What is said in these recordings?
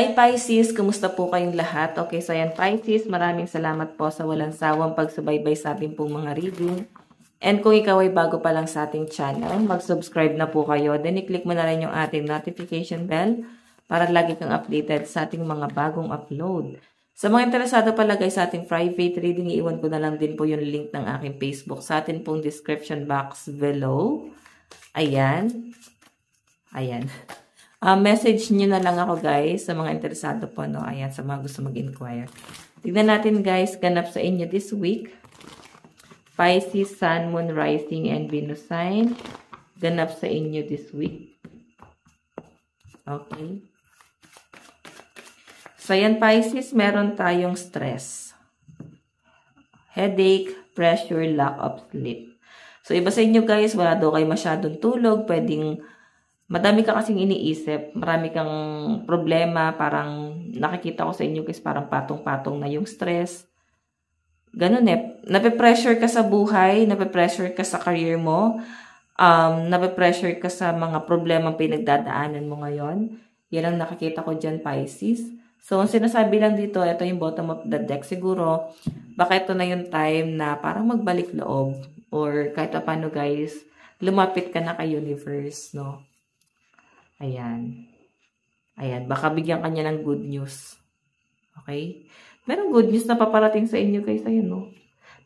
Hi Pisces! Kumusta po kayong lahat? Okay, so ayan Pisces, maraming salamat po sa walang sawang pagsubaybay sa ating pong mga reading. And kung ikaw ay bago pa lang sa ating channel, mag-subscribe na po kayo. Then i-click mo na rin yung ating notification bell para lagi kang updated sa ating mga bagong upload. Sa mga interesado pala guys sa ating private reading, iiwan ko na lang din po yung link ng aking Facebook sa ating pong description box below. Ayan. Ayan. Message nyo na lang ako guys sa mga interesado po, no? Ayan, sa mga gusto mag-inquire. Tignan natin guys, ganap sa inyo this week. Pisces, Sun, Moon, Rising, and Venus sign. Ganap sa inyo this week. Okay. So, ayan Pisces, meron tayong stress. Headache, pressure, lack of sleep. So, iba sa inyo guys, wala daw kayo masyadong tulog, pwedeng madami ka kasing iniisip, marami kang problema, parang nakikita ko sa inyo guys, parang patong-patong na yung stress. Ganun eh. Nape-pressure ka sa buhay, nape-pressure ka sa career mo, nape-pressure ka sa mga problema pinagdadaanan mo ngayon. Yan ang nakikita ko dyan, Pisces. So, ang sinasabi lang dito, ito yung bottom of the deck. Siguro, baka ito na yung time na parang magbalik loob. Or kahit paano guys, lumapit ka na kay universe, no? Ayan. Ayan. Baka bigyan kanya ng good news. Okay? Merong good news na paparating sa inyo guys. Ayan, no?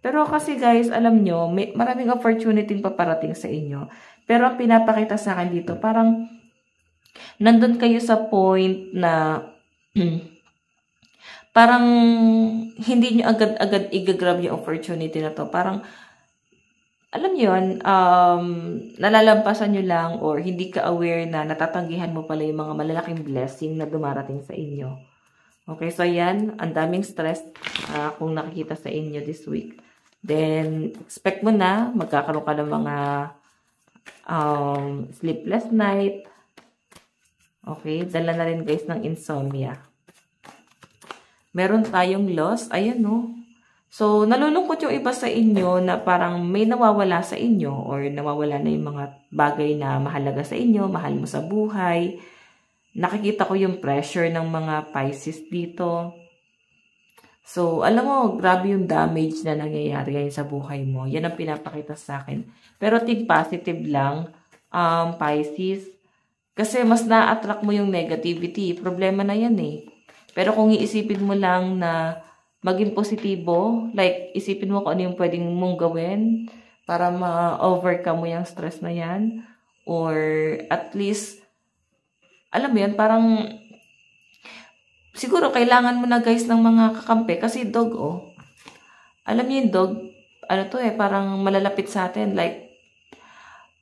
Pero kasi guys, alam nyo, may maraming opportunity paparating sa inyo. Pero ang pinapakita sa akin dito, parang nandun kayo sa point na parang hindi nyo agad-agad igagrab yung opportunity na to. Parang alam nyo yun, nalalampasan nyo lang or hindi ka aware na natatanggihan mo pala yung mga malalaking blessing na dumarating sa inyo. Okay, so yan, ang daming stress kung nakikita sa inyo this week. Then, expect mo na, magkakaroon ka ng mga sleepless night. Okay, dala na rin guys ng insomnia. Meron tayong loss, ayan no. So, nalulungkot yung iba sa inyo na parang may nawawala sa inyo or nawawala na yung mga bagay na mahalaga sa inyo, mahal mo sa buhay. Nakikita ko yung pressure ng mga Pisces dito. So, alam mo, grabe yung damage na nangyayari ngayon sa buhay mo. Yan ang pinapakita sa akin. Pero think positive lang, Pisces. Kasi mas na-attract mo yung negativity. Problema na yan eh. Pero kung iisipin mo lang na maging positibo, like, isipin mo kung ano yung pwedeng mong gawin para ma-overcome mo yung stress na yan. Or, at least, alam mo yun, parang, siguro, kailangan mo na guys ng mga kakampi. Kasi dog, oh. Alam niyo yung dog, ano to eh, parang malalapit sa atin. Like,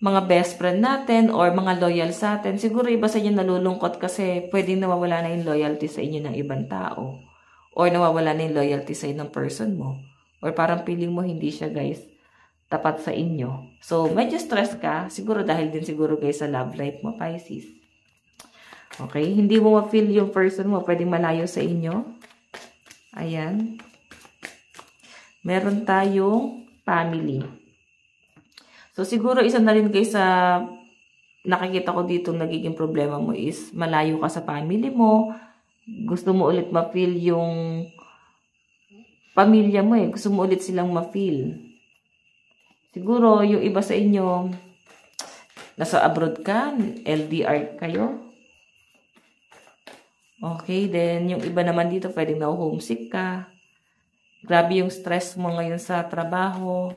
mga best friend natin or mga loyal sa atin. Siguro, iba sa inyo nalulungkot kasi pwedeng nawawala na yung loyalty sa inyo ng ibang tao. Or nawawala na yung loyalty sa ng person mo. Or parang feeling mo hindi siya guys tapat sa inyo. So, medyo stress ka. Siguro dahil din siguro guys sa love life mo, Pisces. Okay? Hindi mo ma-feel yung person mo. Pwedeng malayo sa inyo. Ayan. Meron tayong family. So, siguro isa na rin guys sa nakikita ko dito nagiging problema mo is malayo ka sa family mo. Gusto mo ulit ma-feel yung pamilya mo eh. Gusto mo ulit silang ma-feel. Siguro, yung iba sa inyo, nasa abroad ka, LDR kayo. Okay, then yung iba naman dito, pwedeng na-homesick ka. Grabe yung stress mo ngayon sa trabaho.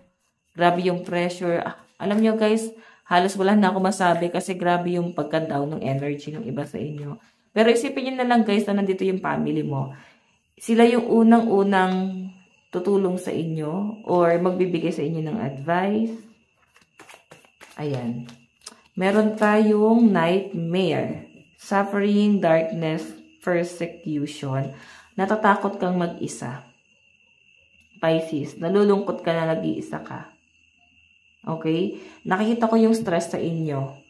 Grabe yung pressure. Alam nyo guys, halos wala na ako masabi kasi grabe yung pagka-down ng energy ng iba sa inyo. Pero isipin nyo na lang guys na nandito yung family mo. Sila yung unang-unang tutulong sa inyo or magbibigay sa inyo ng advice. Ayan. Meron tayong nightmare. Suffering, darkness, persecution. Natatakot kang mag-isa. Pisces, nalulungkot ka na nag-iisa ka. Okay? Nakikita ko yung stress sa inyo.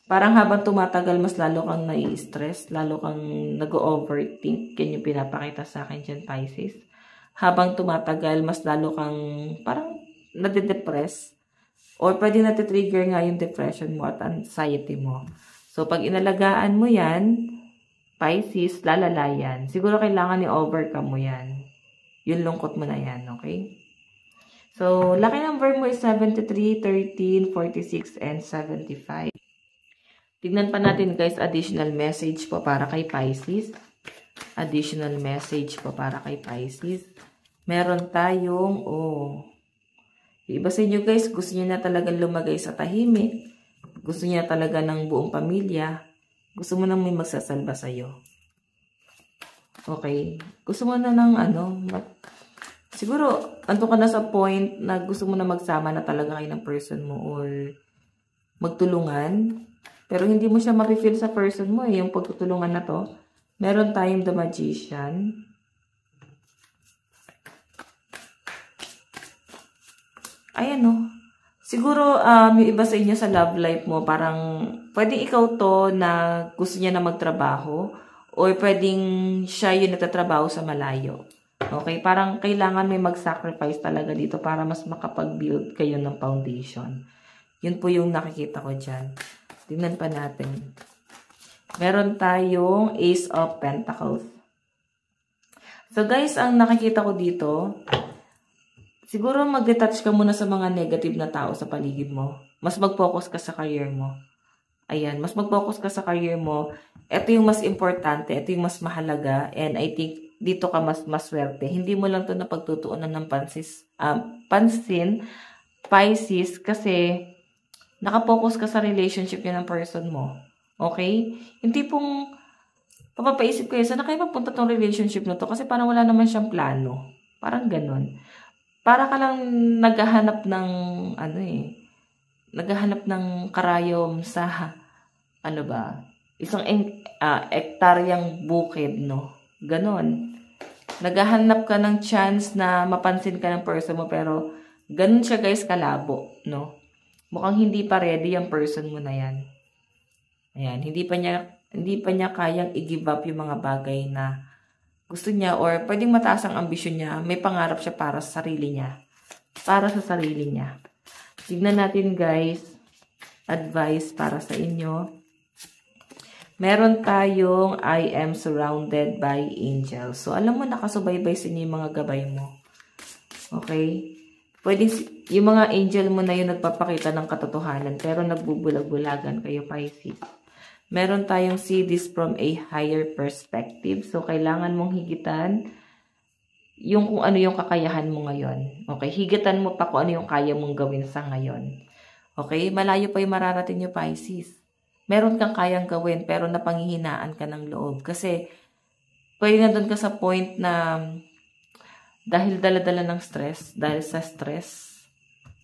Parang habang tumatagal, mas lalo kang nai-stress, lalo kang nag-overthink. Yan yung pinapakita sa akin dyan, Pisces. Habang tumatagal, mas lalo kang parang nade-depress. Or pwede nati-trigger nga yung depression mo at anxiety mo. So, pag inalagaan mo yan, Pisces, lalala yan. Siguro kailangan i-overcome mo yan. Yung lungkot mo na yan, okay? So, lucky number mo is 73, 13, 46, and 75. Tignan pa natin guys, additional message po para kay Pisces. Additional message po para kay Pisces. Meron tayong, yung iba sa inyo guys, gusto niya na talagang lumagay sa tahimik. Gusto niya talaga ng buong pamilya. Gusto mo nang may magsasalba sa'yo. Okay? Gusto mo na ng siguro, anto ka na sa point na gusto mo na magsama na talaga kayo ng person mo or magtulungan. Pero hindi mo siya mapifeel sa person mo yung pagtutulungan na to. Meron tayong The Magician. Ayan siguro, yung iba sa inyo sa love life mo, parang pwedeng ikaw to na gusto niya na magtrabaho or pwedeng siya yung nagtatrabaho sa malayo. Okay? Parang kailangan may mag-sacrifice talaga dito para mas makapag-build kayo ng foundation. Yun po yung nakikita ko dyan. Tingnan pa natin. Meron tayong Ace of Pentacles. So guys, ang nakikita ko dito, siguro mag-detach ka muna sa mga negative na tao sa paligid mo. Mas mag-focus ka sa career mo. Ayan, mas mag-focus ka sa career mo. Ito yung mas importante, ito yung mas mahalaga, and I think dito ka mas maswerte. Hindi mo lang to na pagtutuunan ng pansin, Pisces, kasi nakapokus ka sa relationship yun ng person mo. Okay? Yung tipong papapaisip kayo, saan na kayo mapunta tong relationship na to? Kasi parang wala naman siyang plano. Parang ganun. Para ka lang naghahanap ng, naghahanap ng karayom sa, isang ektaryang bukid, no? Ganon. Naghahanap ka ng chance na mapansin ka ng person mo, pero ganun siya guys kalabo, no? Mukhang hindi pa ready yung person mo na yan. Ayan, hindi pa niya kayang i-give up yung mga bagay na gusto niya or pwedeng mataas ang ambisyon niya. May pangarap siya para sa sarili niya. Para sa sarili niya. Tignan natin guys, advice para sa inyo. Meron tayong I am surrounded by angels. So, alam mo, nakasubaybay sa inyo yung mga gabay mo. Okay? Pwedeng yung mga angel mo na yun nagpapakita ng katotohanan pero nagbubulag-bulagan kayo, Pisces. Meron tayong see this from a higher perspective. So, kailangan mong higitan yung kung ano yung kakayahan mo ngayon. Okay? Higitan mo pa kung ano yung kaya mong gawin sa ngayon. Okay? Malayo pa yung mararating yung Pisces. Meron kang kayang gawin pero napanghihinaan ka ng loob. Kasi, pwede na doon ka sa point na dahil dala-dala ng stress, dahil sa stress,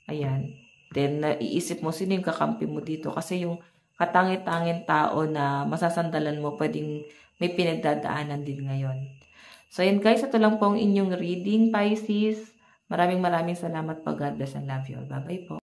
ayan, then naiisip mo sino yung kakampi mo dito. Kasi yung katangi-tangin tao na masasandalan mo, pwedeng may pinagdadaanan din ngayon. So, ayan guys, ito lang po ang inyong reading, Pisces. Maraming salamat po. God bless and love you all. Bye-bye po.